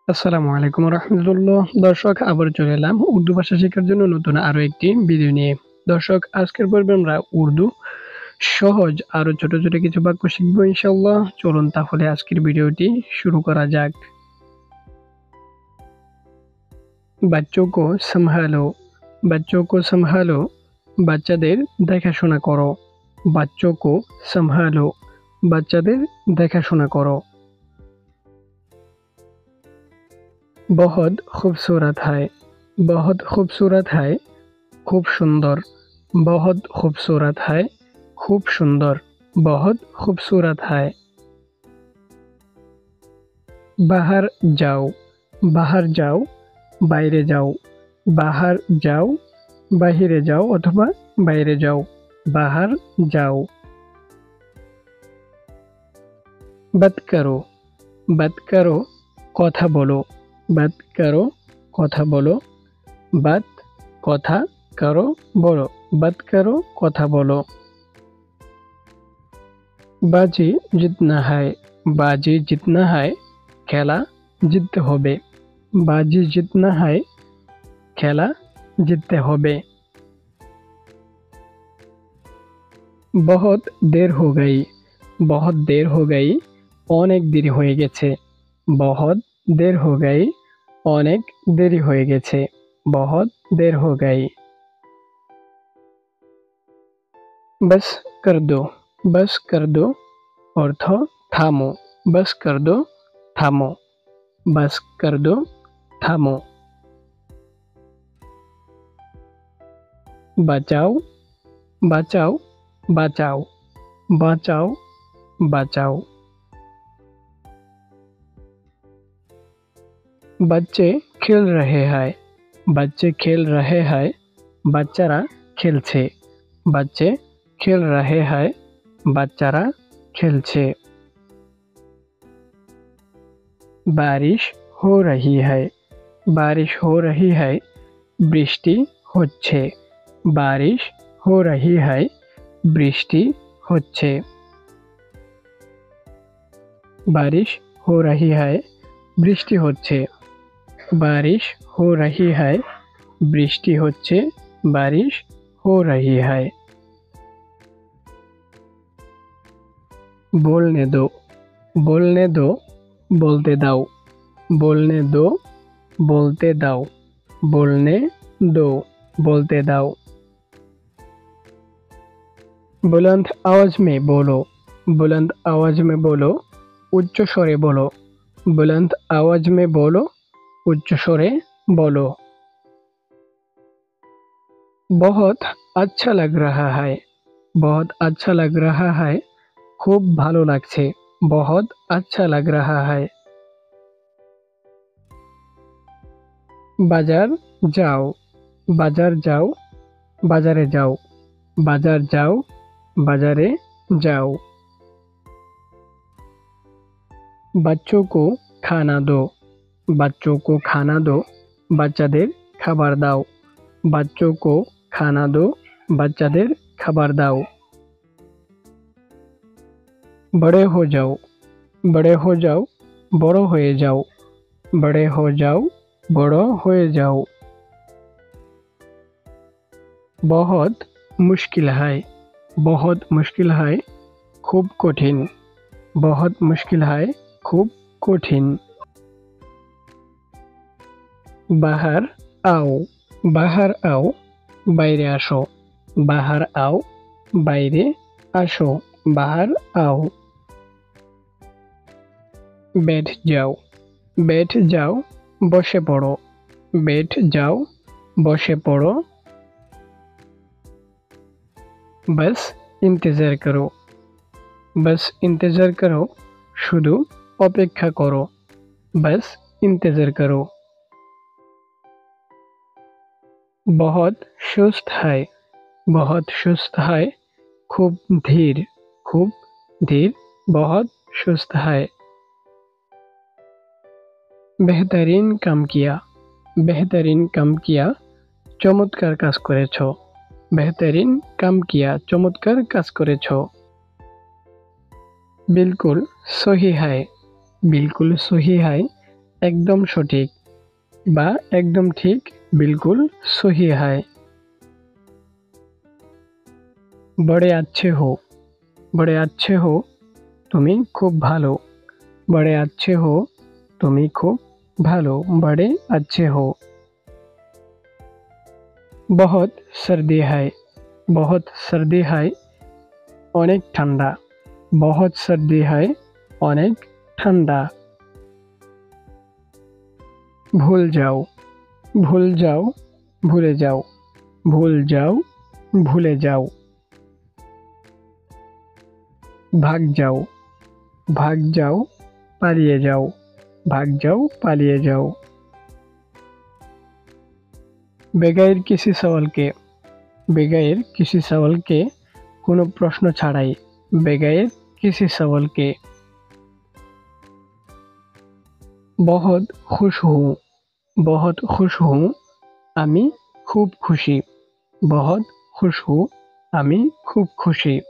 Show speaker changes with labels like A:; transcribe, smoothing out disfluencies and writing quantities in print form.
A: আসসালামু আলাইকুম রহমতুল্লাহ। দর্শক, আবার চলে এলাম উর্দু ভাষা শেখার জন্য নতুন আরো একটি ভিডিও নিয়ে। দর্শক, আজকের পর্বে আমরা উর্দু সহজ আরো ছোট ছোট কিছু বাক্য শিখবো ইনশাআল্লাহ। চলুন তাহলে আজকের ভিডিওটি শুরু করা যাক। বাচ্চোं को संभालो, বাচ্চোं को संभालो, বাচ্চাদের দেখাশোনা করো। বাচ্চোं को संभालो, বাচ্চাদের দেখাশোনা করো। बहुत खूबसूरत है, बहुत खूबसूरत है, খুব সুন্দর। बहुत खूबसूरत है, খুব সুন্দর। बहुत खूबसूरत है। बाहर जाओ, बाहर जाओ, বাইরে যাও। बाहर जाओ, বাহিরে যাও অথবা বাইরে যাও। बाहर जाओ। बात करो, बात करो, কথা বলো। बात करो, কথা বলো। बात কথা, करो বলো। बात करो, কথা বলো। बाजी जितना है, बाजी जितना है, খেলা জিততে হবে। बाजी जितना है, খেলা জিততে হবে। बहुत देर हो गई, बहुत देर हो गई, অনেক দেরি হয়ে গেছে। बहुत देर हो गई, অনেক দেরি হয়ে গেছে। बहुत देर हो गई। बस कर दो, बस कर दो, অর্থ থামো। बस कर दो, থামো। बस कर दो, থামো। বাঁচাও, বাঁচাও, বাঁচাও। বাঁচাও, বাঁচাও। बच्चे खेल रहे हैं, बच्चे खेल रहे हैं, বাচ্চারা খেলছে। बच्चे खेल रहे हैं, বাচ্চারা খেলছে। बारिश हो रही है, बारिश हो रही है, বৃষ্টি হচ্ছে। बारिश हो रही है, বৃষ্টি হচ্ছে। बारिश हो रही है, বৃষ্টি হচ্ছে। बारिश हो रही है, বৃষ্টি হচ্ছে। बारिश हो रही है। बोलने दो, बोलने दो, বলতে দাও। बोलने दो, বলতে দাও। बोलने दो, বলতে দাও। बुलंद आवाज में बोलो, बुलंद आवाज में बोलो, উচ্চ স্বরে বলো। बुलंद आवाज में बोलो, উচ্চ স্বরে বলো। बहुत अच्छा लग रहा है, बहुत अच्छा लग रहा है, খুব ভালো লাগছে। बहुत अच्छा लग रहा है। বাজার যাও, বাজার যাও, বাজারে যাও। বাজার যাও, বাজারে যাও। बच्चों को खाना दो, बच्चों को खाना दो, বাচ্চাদের খাবার দাও। बच्चों को खाना दो, বাচ্চাদের খাবার দাও। बड़े हो जाओ, बड़े हो जाओ, বড় হয়ে যাও। बड़े हो जाओ, বড় হয়ে যাও। बहुत मुश्किल है, बहुत मुश्किल है, খুব কঠিন। बहुत मुश्किल है, খুব কঠিন। बाहर आओ, बाहर आओ, বাইরে আসো। बाहर आओ, বাইরে আসো। बाहर आओ। बैठ जाओ, बैठ जाओ, বসে পড়ো। बैठ जाओ, বসে পড়ো। बस इंतज़ार करो, बस इंतज़ार करो, শুধু অপেক্ষা করো। बस इंतज़ार करो। बहुत सुस्त है, बहुत सुस्त है, খুব ধীর। খুব ধীর। बहुत सुस्त है। बेहतरीन काम किया, बेहतरीन काम किया, চমৎকার কাজ করেছো। बेहतरीन काम किया, চমৎকার কাজ করেছো। बिल्कुल सही है, बिल्कुल सही है, একদম সঠিক বা একদম ঠিক, बिल्कुल सही है। बड़े अच्छे हो তুমি খুব ভালো। बड़े अच्छे हो তুমি খুব ভালো। बड़े अच्छे हो। बहुत सर्दी है অনেক ঠান্ডা। बहुत सर्दी है অনেক ঠান্ডা। ভুল যাও ভুলে যাও। ভুল যাও ভুলে যাও। ভাগ যাও পালিয়ে যাও। ভাগ যাও পালিয়ে যাও। বেগাইর किसी सवाल के কোনো প্রশ্ন ছাড়াই। বেগাইর किसी सवाल के। बहुत खुश हूँ আমি খুব খুশি। बहुत खुश हूँ আমি খুব খুশি।